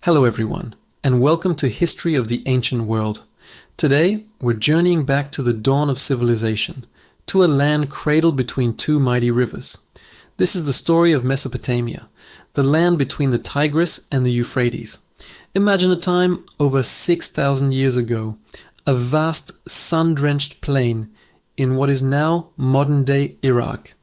Hello everyone, and welcome to History of the Ancient World. Today, we're journeying back to the dawn of civilization, to a land cradled between two mighty rivers. This is the story of Mesopotamia, the land between the Tigris and the Euphrates. Imagine a time over 6,000 years ago, a vast sun-drenched plain in what is now modern-day Iraq.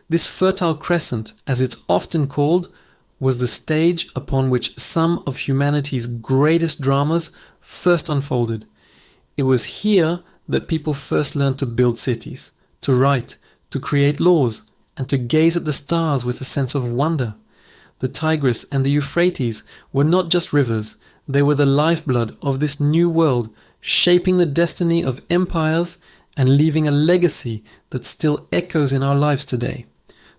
This fertile crescent, as it's often called, was the stage upon which some of humanity's greatest dramas first unfolded. It was here that people first learned to build cities, to write, to create laws, and to gaze at the stars with a sense of wonder. The Tigris and the Euphrates were not just rivers, they were the lifeblood of this new world, shaping the destiny of empires and leaving a legacy that still echoes in our lives today.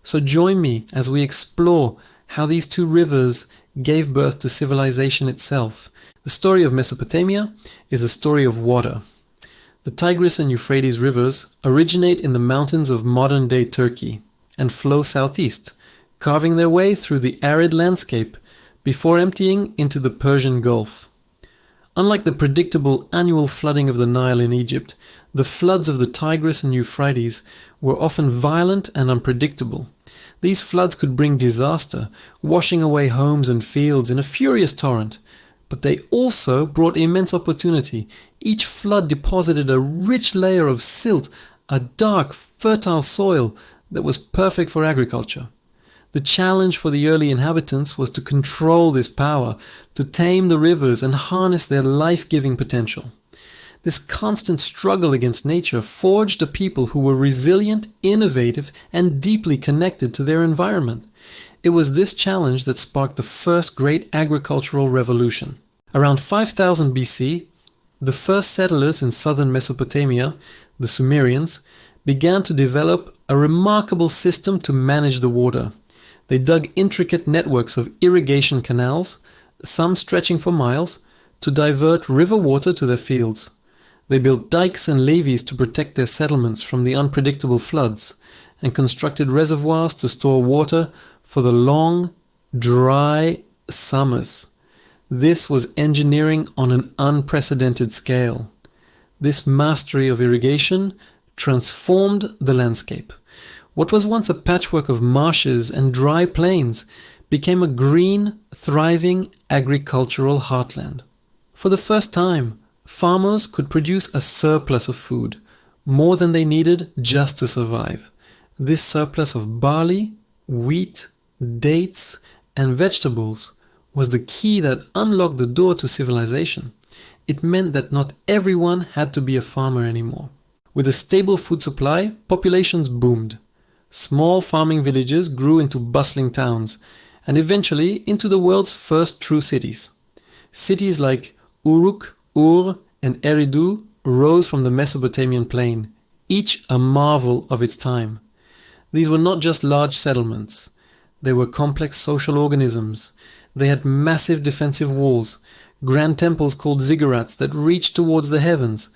So join me as we explore how these two rivers gave birth to civilization itself. The story of Mesopotamia is a story of water. The Tigris and Euphrates rivers originate in the mountains of modern-day Turkey and flow southeast, carving their way through the arid landscape before emptying into the Persian Gulf. Unlike the predictable annual flooding of the Nile in Egypt, the floods of the Tigris and Euphrates were often violent and unpredictable. These floods could bring disaster, washing away homes and fields in a furious torrent. But they also brought immense opportunity. Each flood deposited a rich layer of silt, a dark, fertile soil that was perfect for agriculture. The challenge for the early inhabitants was to control this power, to tame the rivers and harness their life-giving potential. This constant struggle against nature forged a people who were resilient, innovative, and deeply connected to their environment. It was this challenge that sparked the first great agricultural revolution. Around 5000 BC, the first settlers in southern Mesopotamia, the Sumerians, began to develop a remarkable system to manage the water. They dug intricate networks of irrigation canals, some stretching for miles, to divert river water to their fields. They built dikes and levees to protect their settlements from the unpredictable floods, and constructed reservoirs to store water for the long, dry summers. This was engineering on an unprecedented scale. This mastery of irrigation transformed the landscape. What was once a patchwork of marshes and dry plains became a green, thriving agricultural heartland. For the first time, farmers could produce a surplus of food, more than they needed just to survive. This surplus of barley, wheat, dates, and vegetables was the key that unlocked the door to civilization. It meant that not everyone had to be a farmer anymore. With a stable food supply, populations boomed. Small farming villages grew into bustling towns, and eventually into the world's first true cities. Cities like Uruk, Ur, and Eridu rose from the Mesopotamian plain, each a marvel of its time. These were not just large settlements. They were complex social organisms. They had massive defensive walls, grand temples called ziggurats that reached towards the heavens,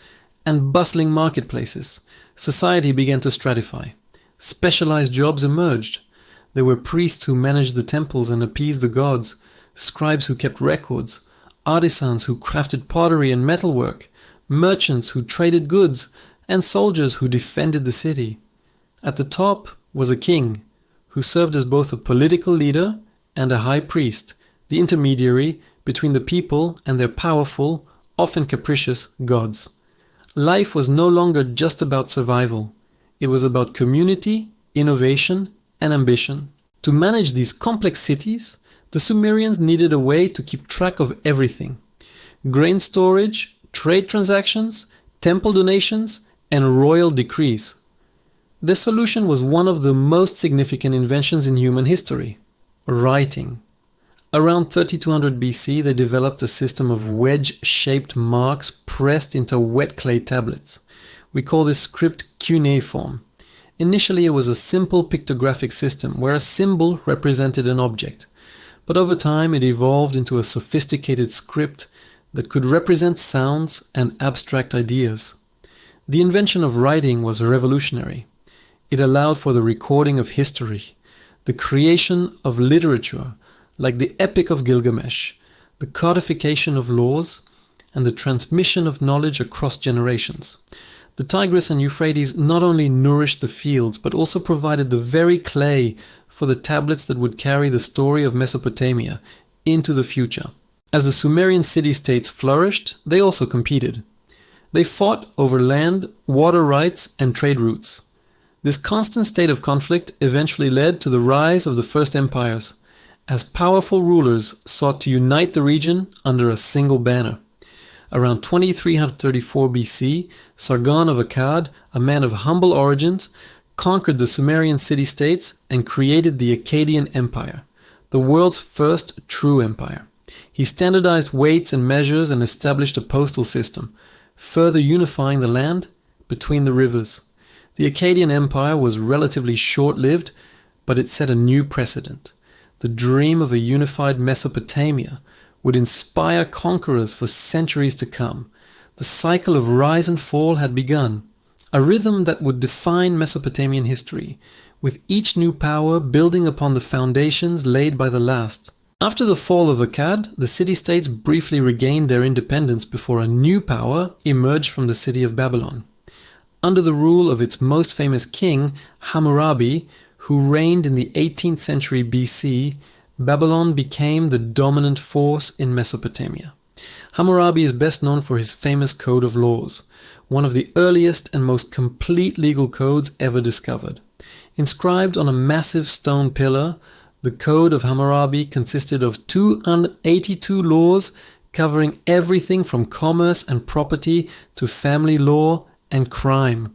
and bustling marketplaces. Society began to stratify. Specialized jobs emerged. There were priests who managed the temples and appeased the gods, scribes who kept records, artisans who crafted pottery and metalwork, merchants who traded goods, and soldiers who defended the city. At the top was a king, who served as both a political leader and a high priest, the intermediary between the people and their powerful, often capricious gods. Life was no longer just about survival. It was about community, innovation, and ambition. To manage these complex cities, the Sumerians needed a way to keep track of everything: grain storage, trade transactions, temple donations, and royal decrees. Their solution was one of the most significant inventions in human history: writing. Around 3200 BC, they developed a system of wedge-shaped marks pressed into wet clay tablets. We call this script cuneiform. Initially, it was a simple pictographic system where a symbol represented an object. But over time it evolved into a sophisticated script that could represent sounds and abstract ideas. The invention of writing was revolutionary. It allowed for the recording of history, the creation of literature, like the Epic of Gilgamesh, the codification of laws, and the transmission of knowledge across generations. The Tigris and Euphrates not only nourished the fields, but also provided the very clay for the tablets that would carry the story of Mesopotamia into the future. As the Sumerian city-states flourished, they also competed. They fought over land, water rights, and trade routes. This constant state of conflict eventually led to the rise of the first empires, as powerful rulers sought to unite the region under a single banner. Around 2334 BC, Sargon of Akkad, a man of humble origins, conquered the Sumerian city-states and created the Akkadian Empire, the world's first true empire. He standardized weights and measures and established a postal system, further unifying the land between the rivers. The Akkadian Empire was relatively short-lived, but it set a new precedent. The dream of a unified Mesopotamia would inspire conquerors for centuries to come. The cycle of rise and fall had begun, a rhythm that would define Mesopotamian history, with each new power building upon the foundations laid by the last. After the fall of Akkad, the city-states briefly regained their independence before a new power emerged from the city of Babylon. Under the rule of its most famous king, Hammurabi, who reigned in the 18th century BC, Babylon became the dominant force in Mesopotamia. Hammurabi is best known for his famous Code of Laws, one of the earliest and most complete legal codes ever discovered. Inscribed on a massive stone pillar, the Code of Hammurabi consisted of 282 laws covering everything from commerce and property to family law and crime.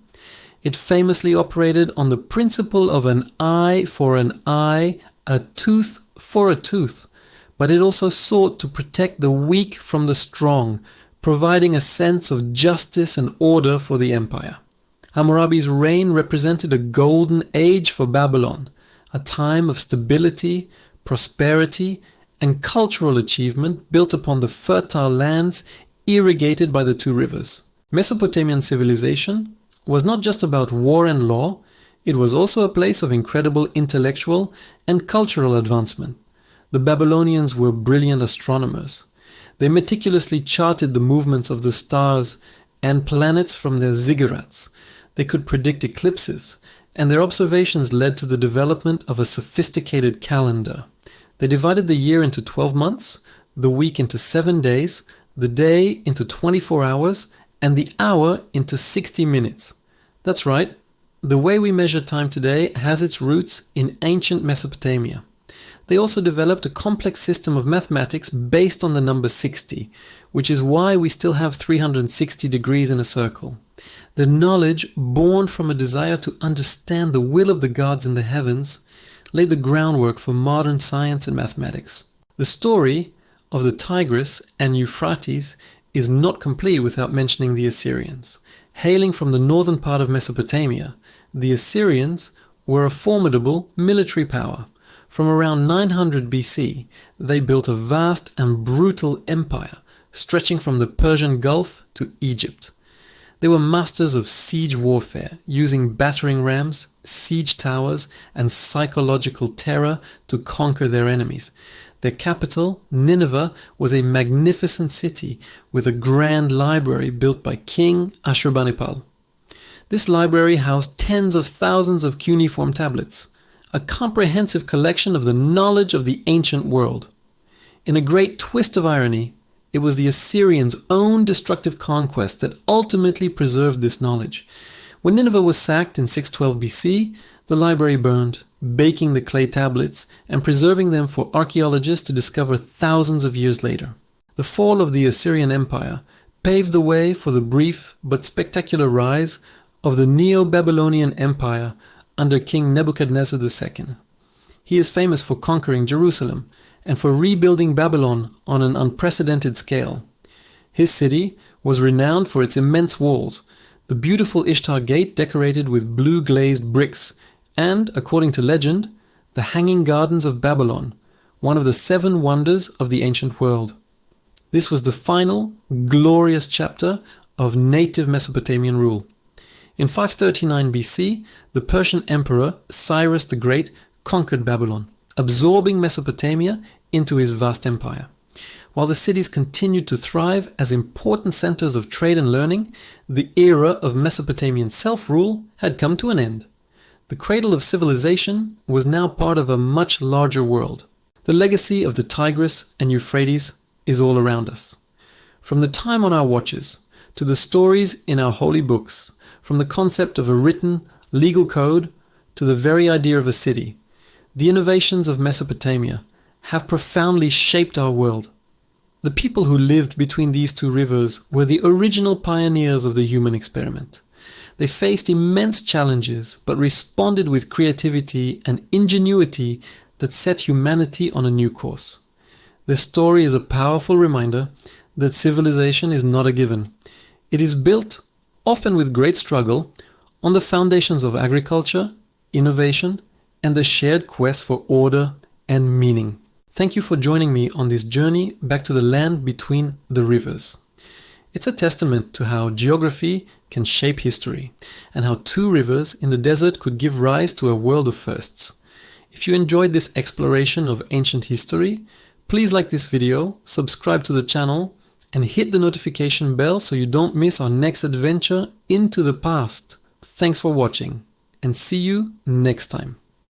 It famously operated on the principle of an eye for an eye, a tooth for a tooth, but it also sought to protect the weak from the strong, providing a sense of justice and order for the empire. Hammurabi's reign represented a golden age for Babylon, a time of stability, prosperity, and cultural achievement built upon the fertile lands irrigated by the two rivers. Mesopotamian civilization was not just about war and law, it was also a place of incredible intellectual and cultural advancement. The Babylonians were brilliant astronomers. They meticulously charted the movements of the stars and planets from their ziggurats. They could predict eclipses, and their observations led to the development of a sophisticated calendar. They divided the year into 12 months, the week into 7 days, the day into 24 hours, and the hour into 60 minutes. That's right. The way we measure time today has its roots in ancient Mesopotamia. They also developed a complex system of mathematics based on the number 60, which is why we still have 360 degrees in a circle. The knowledge, born from a desire to understand the will of the gods in the heavens, laid the groundwork for modern science and mathematics. The story of the Tigris and Euphrates is not complete without mentioning the Assyrians. Hailing from the northern part of Mesopotamia, the Assyrians were a formidable military power. From around 900 BC, they built a vast and brutal empire, stretching from the Persian Gulf to Egypt. They were masters of siege warfare, using battering rams, siege towers, and psychological terror to conquer their enemies. Their capital, Nineveh, was a magnificent city with a grand library built by King Ashurbanipal. This library housed tens of thousands of cuneiform tablets, a comprehensive collection of the knowledge of the ancient world. In a great twist of irony, it was the Assyrians' own destructive conquest that ultimately preserved this knowledge. When Nineveh was sacked in 612 BC, the library burned, baking the clay tablets and preserving them for archaeologists to discover thousands of years later. The fall of the Assyrian Empire paved the way for the brief but spectacular rise of the Neo-Babylonian Empire under King Nebuchadnezzar II. He is famous for conquering Jerusalem and for rebuilding Babylon on an unprecedented scale. His city was renowned for its immense walls, the beautiful Ishtar Gate decorated with blue glazed bricks, and, according to legend, the Hanging Gardens of Babylon, one of the 7 wonders of the ancient world. This was the final, glorious chapter of native Mesopotamian rule. In 539 BC, the Persian Emperor Cyrus the Great conquered Babylon, absorbing Mesopotamia into his vast empire. While the cities continued to thrive as important centers of trade and learning, the era of Mesopotamian self-rule had come to an end. The cradle of civilization was now part of a much larger world. The legacy of the Tigris and Euphrates is all around us. From the time on our watches, to the stories in our holy books, from the concept of a written, legal code, to the very idea of a city, the innovations of Mesopotamia have profoundly shaped our world. The people who lived between these two rivers were the original pioneers of the human experiment. They faced immense challenges, but responded with creativity and ingenuity that set humanity on a new course. Their story is a powerful reminder that civilization is not a given. It is built, often with great struggle, on the foundations of agriculture, innovation, and the shared quest for order and meaning. Thank you for joining me on this journey back to the land between the rivers. It's a testament to how geography can shape history, and how two rivers in the desert could give rise to a world of firsts. If you enjoyed this exploration of ancient history, please like this video, subscribe to the channel, and hit the notification bell so you don't miss our next adventure into the past. Thanks for watching, and see you next time.